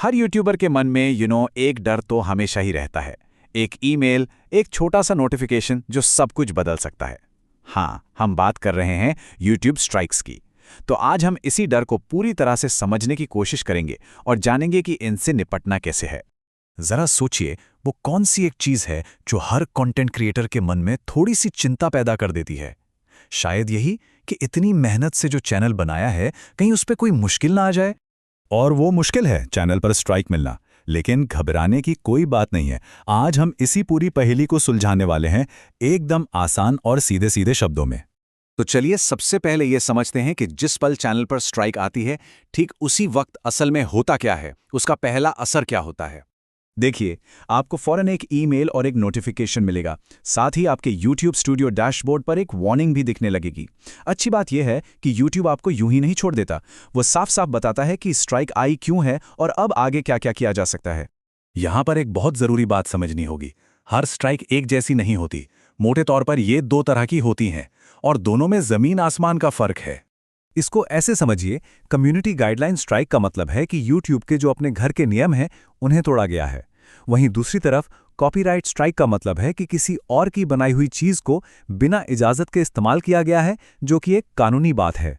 हर YouTuber के मन में एक डर तो हमेशा ही रहता है। एक ईमेल, एक छोटा सा नोटिफिकेशन जो सब कुछ बदल सकता है। हाँ, हम बात कर रहे हैं यूट्यूब स्ट्राइक्स की। तो आज हम इसी डर को पूरी तरह से समझने की कोशिश करेंगे और जानेंगे कि इनसे निपटना कैसे है। जरा सोचिए, वो कौन सी एक चीज है जो हर कंटेंट क्रिएटर के मन में थोड़ी सी चिंता पैदा कर देती है। शायद यही कि इतनी मेहनत से जो चैनल बनाया है, कहीं उस पे कोई मुश्किल ना आ जाए। और वो मुश्किल है चैनल पर स्ट्राइक मिलना। लेकिन घबराने की कोई बात नहीं है। आज हम इसी पूरी पहेली को सुलझाने वाले हैं, एकदम आसान और सीधे सीधे शब्दों में। तो चलिए सबसे पहले ये समझते हैं कि जिस पल चैनल पर स्ट्राइक आती है, ठीक उसी वक्त असल में होता क्या है, उसका पहला असर क्या होता है। देखिए, आपको फौरन एक ईमेल और एक नोटिफिकेशन मिलेगा। साथ ही आपके YouTube स्टूडियो डैशबोर्ड पर एक वार्निंग भी दिखने लगेगी। अच्छी बात यह है कि YouTube आपको यूं ही नहीं छोड़ देता। वो साफ साफ बताता है कि स्ट्राइक आई क्यों है और अब आगे क्या क्या किया जा सकता है। यहाँ पर एक बहुत ज़रूरी बात समझनी होगी। हर स्ट्राइक एक जैसी नहीं होती। मोटे तौर पर ये दो तरह की होती हैं और दोनों में ज़मीन आसमान का फ़र्क है। इसको ऐसे समझिए, कम्युनिटी गाइडलाइन स्ट्राइक का मतलब है कि YouTube के जो अपने घर के नियम हैं, उन्हें तोड़ा गया है। वहीं दूसरी तरफ कॉपीराइट स्ट्राइक का मतलब है कि किसी और की बनाई हुई चीज़ को बिना इजाज़त के इस्तेमाल किया गया है, जो कि एक कानूनी बात है।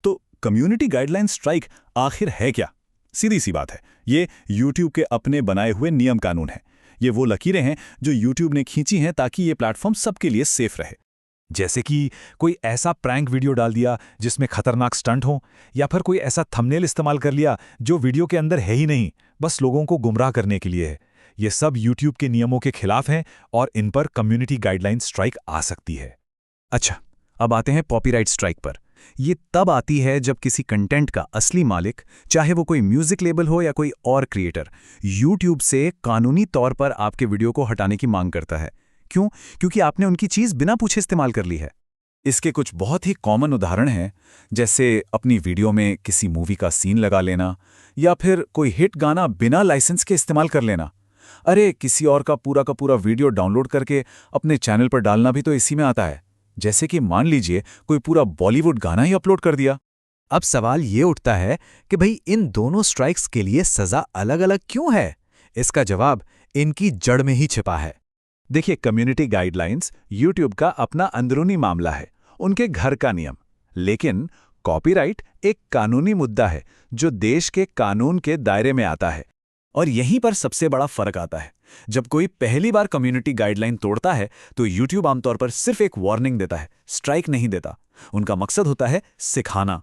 तो कम्युनिटी गाइडलाइन स्ट्राइक आखिर है क्या? सीधी सी बात है, ये YouTube के अपने बनाए हुए नियम कानून हैं। ये वो लकीरें हैं जो YouTube ने खींची हैं ताकि ये प्लेटफॉर्म सबके लिए सेफ रहे। जैसे कि कोई ऐसा प्रैंक वीडियो डाल दिया जिसमें खतरनाक स्टंट हो, या फिर कोई ऐसा थंबनेल इस्तेमाल कर लिया जो वीडियो के अंदर है ही नहीं, बस लोगों को गुमराह करने के लिए है। ये सब YouTube के नियमों के खिलाफ हैं और इन पर कम्युनिटी गाइडलाइन स्ट्राइक आ सकती है। अच्छा, अब आते हैं कॉपीराइट स्ट्राइक पर। ये तब आती है जब किसी कंटेंट का असली मालिक, चाहे वो कोई म्यूजिक लेबल हो या कोई और क्रिएटर, YouTube से कानूनी तौर पर आपके वीडियो को हटाने की मांग करता है। क्यों? क्योंकि आपने उनकी चीज़ बिना पूछे इस्तेमाल कर ली है। इसके कुछ बहुत ही कॉमन उदाहरण हैं, जैसे अपनी वीडियो में किसी मूवी का सीन लगा लेना, या फिर कोई हिट गाना बिना लाइसेंस के इस्तेमाल कर लेना। अरे, किसी और का पूरा वीडियो डाउनलोड करके अपने चैनल पर डालना भी तो इसी में आता है। जैसे कि मान लीजिए कोई पूरा बॉलीवुड गाना ही अपलोड कर दिया। अब सवाल ये उठता है कि भाई, इन दोनों स्ट्राइक्स के लिए सज़ा अलग अलग क्यों है? इसका जवाब इनकी जड़ में ही छिपा है। देखिए, कम्युनिटी गाइडलाइंस YouTube का अपना अंदरूनी मामला है, उनके घर का नियम। लेकिन कॉपीराइट एक कानूनी मुद्दा है जो देश के कानून के दायरे में आता है। और यहीं पर सबसे बड़ा फर्क आता है। जब कोई पहली बार कम्युनिटी गाइडलाइन तोड़ता है तो YouTube आमतौर पर सिर्फ एक वार्निंग देता है, स्ट्राइक नहीं देता। उनका मकसद होता है सिखाना।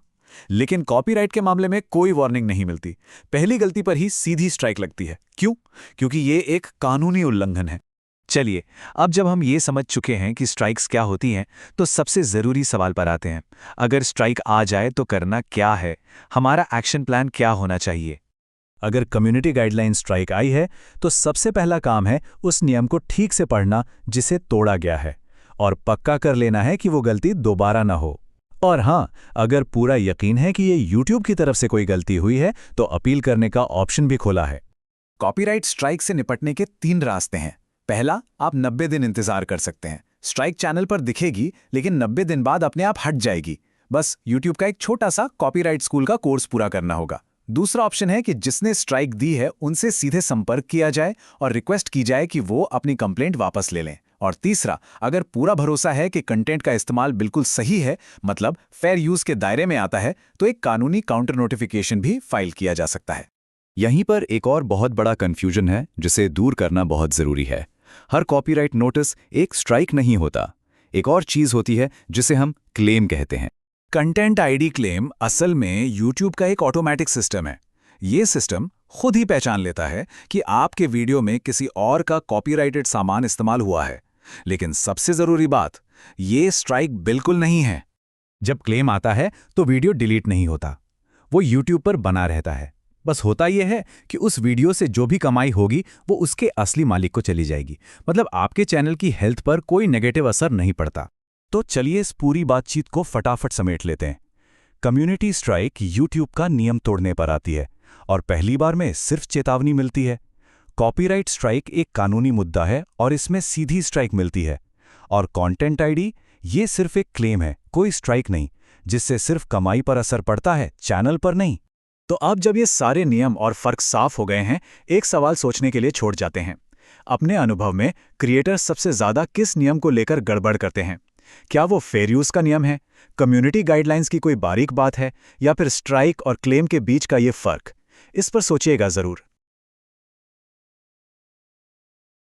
लेकिन कॉपीराइट के मामले में कोई वार्निंग नहीं मिलती। पहली गलती पर ही सीधी स्ट्राइक लगती है। क्यों? क्योंकि ये एक कानूनी उल्लंघन है। चलिए, अब जब हम ये समझ चुके हैं कि स्ट्राइक्स क्या होती हैं, तो सबसे ज़रूरी सवाल पर आते हैं। अगर स्ट्राइक आ जाए तो करना क्या है? हमारा एक्शन प्लान क्या होना चाहिए? अगर कम्युनिटी गाइडलाइन स्ट्राइक आई है, तो सबसे पहला काम है उस नियम को ठीक से पढ़ना जिसे तोड़ा गया है, और पक्का कर लेना है कि वो गलती दोबारा ना हो। और हाँ, अगर पूरा यकीन है कि ये YouTube की तरफ से कोई गलती हुई है, तो अपील करने का ऑप्शन भी खोला है। कॉपीराइट स्ट्राइक से निपटने के 3 रास्ते हैं। पहला, आप 90 दिन इंतजार कर सकते हैं। स्ट्राइक चैनल पर दिखेगी, लेकिन 90 दिन बाद अपने आप हट जाएगी। बस YouTube का एक छोटा सा कॉपीराइट स्कूल का कोर्स पूरा करना होगा। दूसरा ऑप्शन है कि जिसने स्ट्राइक दी है उनसे सीधे संपर्क किया जाए और रिक्वेस्ट की जाए कि वो अपनी कंप्लेंट वापस ले लें। और तीसरा, अगर पूरा भरोसा है कि कंटेंट का इस्तेमाल बिल्कुल सही है, मतलब फेयर यूज के दायरे में आता है, तो एक कानूनी काउंटर नोटिफिकेशन भी फाइल किया जा सकता है। यहीं पर एक और बहुत बड़ा कंफ्यूजन है जिसे दूर करना बहुत ज़रूरी है। हर कॉपीराइट नोटिस एक स्ट्राइक नहीं होता। एक और चीज़ होती है जिसे हम क्लेम कहते हैं। कंटेंट आईडी क्लेम असल में YouTube का एक ऑटोमेटिक सिस्टम है। ये सिस्टम खुद ही पहचान लेता है कि आपके वीडियो में किसी और का कॉपीराइटेड सामान इस्तेमाल हुआ है। लेकिन सबसे ज़रूरी बात, ये स्ट्राइक बिल्कुल नहीं है। जब क्लेम आता है तो वीडियो डिलीट नहीं होता, वो YouTube पर बना रहता है। बस होता यह है कि उस वीडियो से जो भी कमाई होगी वो उसके असली मालिक को चली जाएगी। मतलब आपके चैनल की हेल्थ पर कोई नेगेटिव असर नहीं पड़ता। तो चलिए इस पूरी बातचीत को फटाफट समेट लेते हैं। कम्युनिटी स्ट्राइक YouTube का नियम तोड़ने पर आती है और पहली बार में सिर्फ चेतावनी मिलती है। कॉपीराइट स्ट्राइक एक कानूनी मुद्दा है और इसमें सीधी स्ट्राइक मिलती है। और कंटेंट आईडी ये सिर्फ एक क्लेम है, कोई स्ट्राइक नहीं, जिससे सिर्फ कमाई पर असर पड़ता है, चैनल पर नहीं। तो अब जब ये सारे नियम और फर्क साफ हो गए हैं, एक सवाल सोचने के लिए छोड़ जाते हैं। अपने अनुभव में क्रिएटर्स सबसे ज्यादा किस नियम को लेकर गड़बड़ करते हैं? क्या वो फेयर यूज का नियम है, कम्युनिटी गाइडलाइंस की कोई बारीक बात है, या फिर स्ट्राइक और क्लेम के बीच का ये फर्क? इस पर सोचिएगा जरूर।